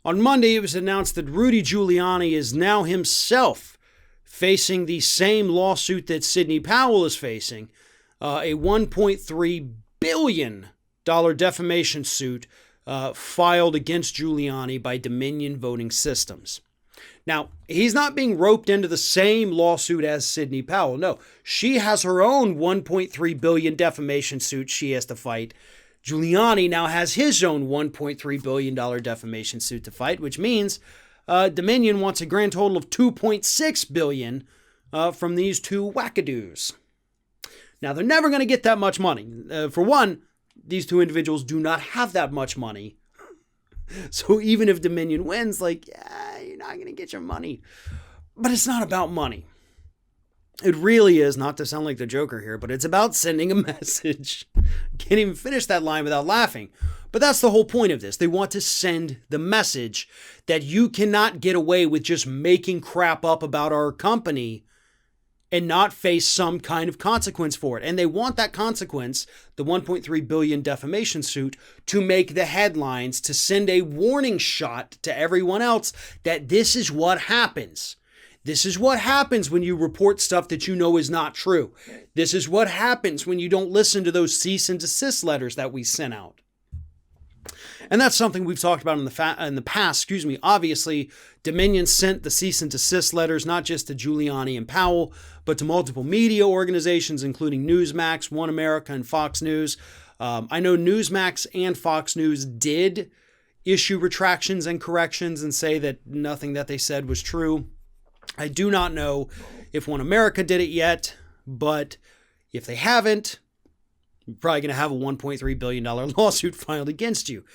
On Monday, it was announced that Rudy Giuliani is now himself facing the same lawsuit that Sidney Powell is facing, a $1.3 billion defamation suit filed against Giuliani by Dominion Voting Systems. Now, he's not being roped into the same lawsuit as Sidney Powell. No, she has her own $1.3 billion defamation suit she has to fight. Giuliani now has his own $1.3 billion defamation suit to fight, which means Dominion wants a grand total of $2.6 billion from these two wackadoos. Now, they're never going to get that much money. For one, these two individuals do not have that much money. So even if Dominion wins, you're not going to get your money. But it's not about money. It really is, not to sound like the Joker here, but it's about sending a message. Can't even finish that line without laughing. But that's the whole point of this. They want to send the message that you cannot get away with just making crap up about our company and not face some kind of consequence for it. And they want that consequence, the $1.3 billion defamation suit, to make the headlines, to send a warning shot to everyone else that this is what happens. This is what happens when you report stuff that you know is not true. This is what happens when you don't listen to those cease and desist letters that we sent out. And that's something we've talked about in the past. Obviously, Dominion sent the cease and desist letters not just to Giuliani and Powell, but to multiple media organizations, including Newsmax, One America, and Fox News. I know Newsmax and Fox News did issue retractions and corrections and say that nothing that they said was true. I do not know if One America did it yet, but if they haven't, you're probably going to have a $1.3 billion lawsuit filed against you.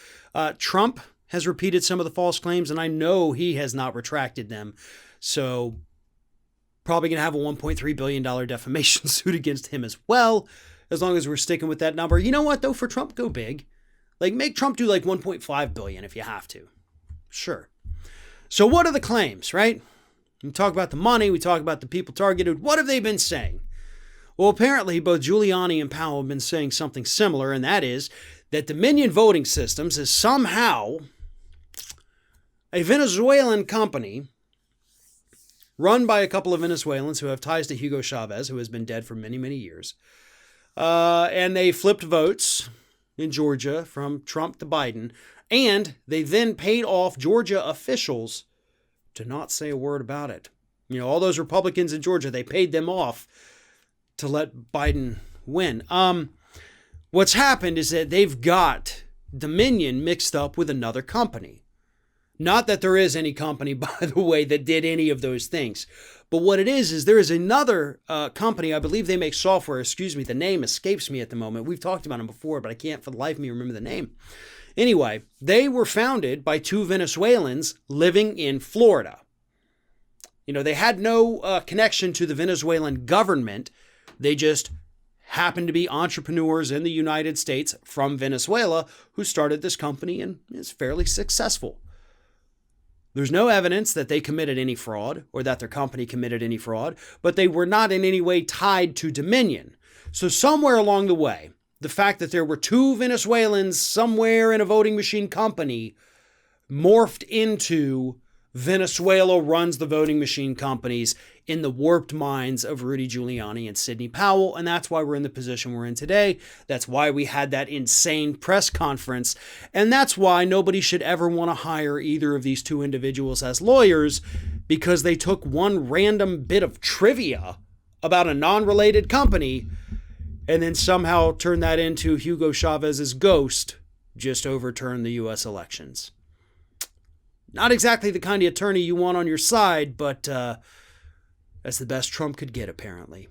Trump has repeated some of the false claims, and I know he has not retracted them. So probably going to have a $1.3 billion defamation suit against him as well, as long as we're sticking with that number. You know what, though? For Trump, go big. Make Trump do $1.5 billion if you have to. Sure. So what are the claims, right? We talk about the money. We talk about the people targeted. What have they been saying? Well, apparently both Giuliani and Powell have been saying something similar, and that is that Dominion Voting Systems is somehow a Venezuelan company run by a couple of Venezuelans who have ties to Hugo Chavez, who has been dead for many, many years. And they flipped votes in Georgia from Trump to Biden, and they then paid off Georgia officials to not say a word about it. All those Republicans in Georgia, they paid them off to let Biden win. What's happened is that they've got Dominion mixed up with another company. Not that there is any company, by the way, that did any of those things. But what it is there is another company, I believe they make software, the name escapes me at the moment. We've talked about them before, but I can't for the life of me remember the name. Anyway, they were founded by two Venezuelans living in Florida. They had no connection to the Venezuelan government. They just happened to be entrepreneurs in the United States from Venezuela who started this company and is fairly successful. There's no evidence that they committed any fraud or that their company committed any fraud, but they were not in any way tied to Dominion. So somewhere along the way, the fact that there were two Venezuelans somewhere in a voting machine company morphed into Venezuela runs the voting machine companies in the warped minds of Rudy Giuliani and Sidney Powell. And that's why we're in the position we're in today. That's why we had that insane press conference. And that's why nobody should ever want to hire either of these two individuals as lawyers, because they took one random bit of trivia about a non-related company and then somehow turned that into Hugo Chavez's ghost just overturned the U.S. elections. Not exactly the kind of attorney you want on your side, but that's the best Trump could get, apparently.